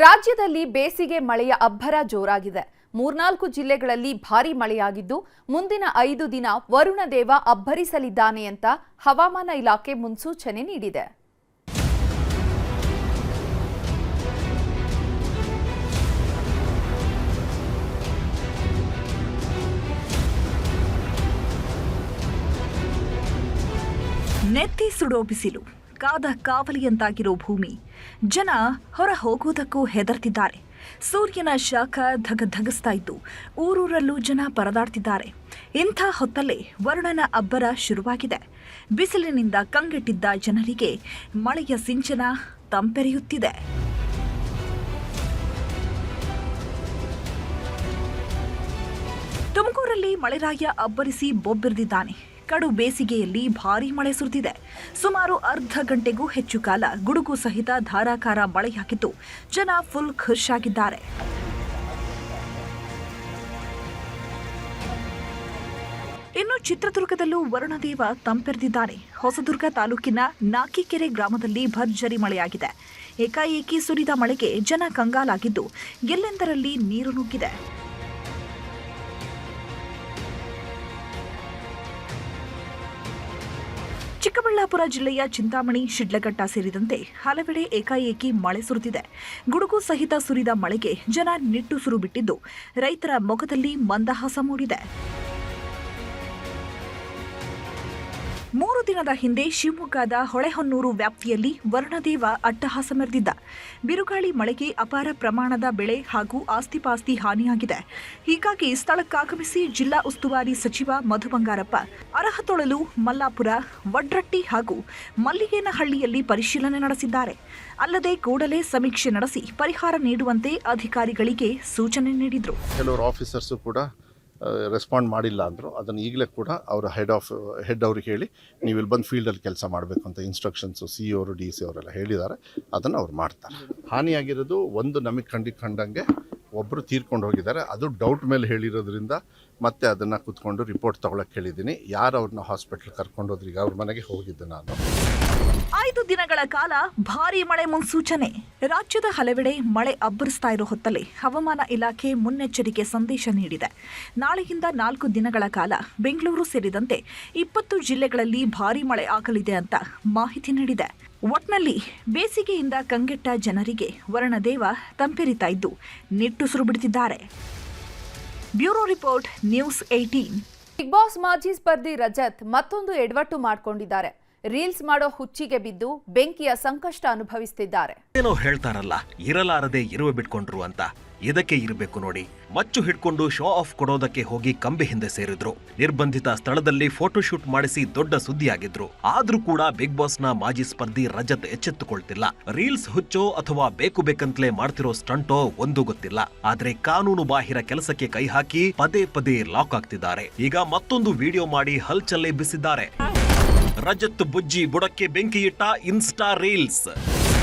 ರಾಜ್ಯದಲ್ಲಿ ಬೇಸಿಗೆ ಮಳೆಯ ಅಬ್ಬರ ಜೋರಾಗಿದೆ. 3-4 ಜಿಲ್ಲೆಗಳಲ್ಲಿ ಭಾರೀ ಮಳೆಯಾಗಿದ್ದು ಮುಂದಿನ 5 ದಿನ ವರುಣದೇವ ಅಬ್ಬರಿಸಲಿದ್ದಾನೆ ಅಂತ ಹವಾಮಾನ ಇಲಾಖೆ ಮುನ್ಸೂಚನೆ ನೀಡಿದೆ. ನೆತ್ತಿ ಸುಡೋ ಬಿಸಿಲು, ಕಾದ ಕಾವಲಿಯಂತಾಗಿರೋ ಭೂಮಿ, ಜನ ಹೊರ ಹೋಗುವುದಕ್ಕೂ ಹೆದರ್ತಿದ್ದಾರೆ. ಸೂರ್ಯನ ಶಾಖ ಧಗಧಗಿಸ್ತಾ ಇದ್ದು ಊರೂರಲ್ಲೂ ಜನ ಪರದಾಡ್ತಿದ್ದಾರೆ. ಇಂಥ ಹೊತ್ತಲ್ಲೇ ವರುಣನ ಅಬ್ಬರ ಶುರುವಾಗಿದೆ. ಬಿಸಿಲಿನಿಂದ ಕಂಗೆಟ್ಟಿದ್ದ ಜನರಿಗೆ ಮಳೆಯ ಸಿಂಚನ ತಂಪೆರೆಯುತ್ತಿದೆ. ತುಮಕೂರಲ್ಲಿ ಮಳೆರಾಯ ಅಬ್ಬರಿಸಿ ಬೊಬ್ಬೆರೆದಿದ್ದಾನೆ. ಕಡು ಬೇಸಿಗೆಯಲ್ಲಿ ಭಾರೀ ಮಳೆ ಸುರಿದಿದೆ. ಸುಮಾರು ಅರ್ಧ ಗಂಟೆಗೂ ಹೆಚ್ಚು ಕಾಲ ಗುಡುಗು ಸಹಿತ ಧಾರಾಕಾರ ಮಳೆಯಾಗಿದ್ದು ಜನ ಫುಲ್ ಖುಷಿಯಾಗಿದ್ದಾರೆ. ಇನ್ನು ಚಿತ್ರದುರ್ಗದಲ್ಲೂ ವರುಣದೇವ ತಂಪೆರೆದಿದ್ದಾನೆ. ಹೊಸದುರ್ಗ ತಾಲೂಕಿನ ನಾಕಿಕೆರೆ ಗ್ರಾಮದಲ್ಲಿ ಭರ್ಜರಿ ಮಳೆಯಾಗಿದೆ. ಏಕಾಏಕಿ ಸುರಿದ ಮಳೆಗೆ ಜನ ಕಂಗಾಲಾಗಿದ್ದು ಎಲ್ಲೆಂದರಲ್ಲಿ ನೀರು ನುಗ್ಗಿದೆ. ಚಿಕ್ಕಬಳ್ಳಾಪುರ ಜಿಲ್ಲೆಯ ಚಿಂತಾಮಣಿ, ಶಿಡ್ಲಘಟ್ಟ ಸೇರಿದಂತೆ ಹಲವೆಡೆ ಏಕಾಏಕಿ ಮಳೆ ಸುರಿದಿದೆ. ಗುಡುಗು ಸಹಿತ ಸುರಿದ ಮಳೆಗೆ ಜನ ನಿಟ್ಟುಸಿರು ಬಿಟ್ಟಿದ್ದು ರೈತರ ಮೊಗದಲ್ಲಿ ಮಂದಹಾಸ ಮೂಡಿದೆ. 3 ದಿನದ ಹಿಂದೆ ಶಿವಮೊಗ್ಗದ ಹೊಳೆಹೊನ್ನೂರು ವ್ಯಾಪ್ತಿಯಲ್ಲಿ ವರುಣದೇವ ಅಟ್ಟಹಾಸ ಮೆರೆದಿದ್ದ. ಬಿರುಗಾಳಿ ಮಳೆಗೆ ಅಪಾರ ಪ್ರಮಾಣದ ಬೆಳೆ ಹಾಗೂ ಆಸ್ತಿಪಾಸ್ತಿ ಹಾನಿಯಾಗಿದೆ. ಹೀಗಾಗಿ ಸ್ಥಳಕ್ಕಾಗಮಿಸಿ ಜಿಲ್ಲಾ ಉಸ್ತುವಾರಿ ಸಚಿವ ಮಧು ಬಂಗಾರಪ್ಪ ಅರಹತೊಳಲು, ಮಲ್ಲಾಪುರ, ವಡ್ರಟ್ಟಿ ಹಾಗೂ ಮಲ್ಲಿಗೇನಹಳ್ಳಿಯಲ್ಲಿ ಪರಿಶೀಲನೆ ನಡೆಸಿದ್ದಾರೆ. ಅಲ್ಲದೆ ಕೂಡಲೇ ಸಮೀಕ್ಷೆ ನಡೆಸಿ ಪರಿಹಾರ ನೀಡುವಂತೆ ಅಧಿಕಾರಿಗಳಿಗೆ ಸೂಚನೆ ನೀಡಿದರು. ಕೆಲವರು ಆಫೀಸರ್ಸು ಕೂಡ ರೆಸ್ಪಾಂಡ್ ಮಾಡಿಲ್ಲ ಅಂದರು. ಅದನ್ನು ಈಗಲೇ ಕೂಡ ಅವರ ಹೆಡ್ ಅವ್ರಿಗೆ ಹೇಳಿ ನೀವು ಇಲ್ಲಿ ಬಂದು ಫೀಲ್ಡಲ್ಲಿ ಕೆಲಸ ಮಾಡಬೇಕು ಅಂತ ಇನ್ಸ್ಟ್ರಕ್ಷನ್ಸು ಸಿ ಅವರು DC ಅವರೆಲ್ಲ ಹೇಳಿದ್ದಾರೆ. ಅದನ್ನು ಅವ್ರು ಮಾಡ್ತಾರೆ. ಹಾನಿಯಾಗಿರೋದು ಒಂದು ನಮಗೆ ಕಂಡಂಗೆ ಒಬ್ಬರು ತೀರ್ಕೊಂಡು ಹೋಗಿದ್ದಾರೆ. ಅದು ಡೌಟ್ ಮೇಲೆ ಹೇಳಿರೋದ್ರಿಂದ ಮತ್ತೆ ಅದನ್ನು ಕೂತ್ಕೊಂಡು ರಿಪೋರ್ಟ್ ತೊಗೊಳಕ್ಕೆ ಹೇಳಿದ್ದೀನಿ. ಯಾರು ಅವ್ರನ್ನ ಹಾಸ್ಪಿಟ್ಲ್ ಕರ್ಕೊಂಡೋದ್ರಿ, ಈಗ ಅವ್ರ ಮನೆಗೆ ಹೋಗಿದ್ದೆ ನಾನು. 5 ದಿನಗಳ ಕಾಲ ಭಾರೀ ಮಳೆ ಮುನ್ಸೂಚನೆ. ರಾಜ್ಯದ ಹಲವೆಡೆ ಮಳೆ ಅಬ್ಬರಿಸ್ತಾ ಇರೋ ಹೊತ್ತಲ್ಲೇ ಹವಾಮಾನ ಇಲಾಖೆ ಮುನ್ನೆಚ್ಚರಿಕೆ ಸಂದೇಶ ನೀಡಿದೆ. ನಾಳೆಯಿಂದ 4 ದಿನಗಳ ಕಾಲ ಬೆಂಗಳೂರು ಸೇರಿದಂತೆ 20 ಜಿಲ್ಲೆಗಳಲ್ಲಿ ಭಾರೀ ಮಳೆ ಆಗಲಿದೆ ಅಂತ ಮಾಹಿತಿ ನೀಡಿದೆ. ಒಟ್ನಲ್ಲಿ ಬೇಸಿಗೆಯಿಂದ ಕಂಗೆಟ್ಟ ಜನರಿಗೆ ವರುಣದೇವ ತಂಪೆರಿತಾ ಇದ್ದು ನಿಟ್ಟುಸಿರು ಬಿಡುತ್ತಿದ್ದಾರೆ. Bureau report, news 18. Bigg Boss ಮಾಜಿ ಸ್ಪರ್ಧಿ ರಜತ್ ಮತ್ತೊಂದು ಎಡವಟ್ಟು ಮಾಡಿಕೊಂಡಿದ್ದಾರೆ. ರೀಲ್ಸ್ ಮಾಡೋ ಹುಚ್ಚಿಗೆ ಬಿದ್ದು ಬೆಂಕಿಯ ಸಂಕಷ್ಟ ಅನುಭವಿಸುತ್ತಿದ್ದಾರೆ. ಏನೋ ಹೇಳ್ತಾರಲ್ಲ, ಇರಲಾರದೆ ಇರುವ ಬಿಟ್ಕೊಂಡ್ರು ಅಂತ. ಇದಕ್ಕೆ ಇರಬೇಕು ನೋಡಿ. ಮಚ್ಚು ಹಿಡ್ಕೊಂಡು ಶೋ ಆಫ್ ಕೊಡೋದಕ್ಕೆ ಹೋಗಿ ಕಂಬಿ ಹಿಂದೆ ಸೇರಿದ್ರು. ನಿರ್ಬಂಧಿತ ಸ್ಥಳದಲ್ಲಿ ಫೋಟೋಶೂಟ್ ಮಾಡಿಸಿ ದೊಡ್ಡ ಸುದ್ದಿಯಾಗಿದ್ರು. ಆದ್ರೂ ಕೂಡ ಬಿಗ್ ಬಾಸ್ನ ಮಾಜಿ ಸ್ಪರ್ಧಿ ರಜತ್ ಎಚ್ಚೆತ್ತುಕೊಳ್ತಿಲ್ಲ. ರೀಲ್ಸ್ ಹುಚ್ಚೋ ಅಥವಾ ಬೇಕು ಬೇಕಂತಲೇ ಮಾಡ್ತಿರೋ ಸ್ಟಂಟೋ ಒಂದು ಗೊತ್ತಿಲ್ಲ. ಆದ್ರೆ ಕಾನೂನು ಬಾಹಿರ ಕೆಲಸಕ್ಕೆ ಕೈ ಹಾಕಿ ಪದೇ ಪದೇ ಲಾಕ್ ಆಗ್ತಿದ್ದಾರೆ. ಈಗ ಮತ್ತೊಂದು ವಿಡಿಯೋ ಮಾಡಿ ಹಲ್ಚಲ್ಲೇ ಬಿಸಿದ್ದಾರೆ. ರಜತ್ ಬುಜ್ಜಿ ಬುಡಕ್ಕೆ ಬೆಂಕಿ ಇಟ್ಟ ಇನ್ಸ್ಟಾ ರೀಲ್ಸ್.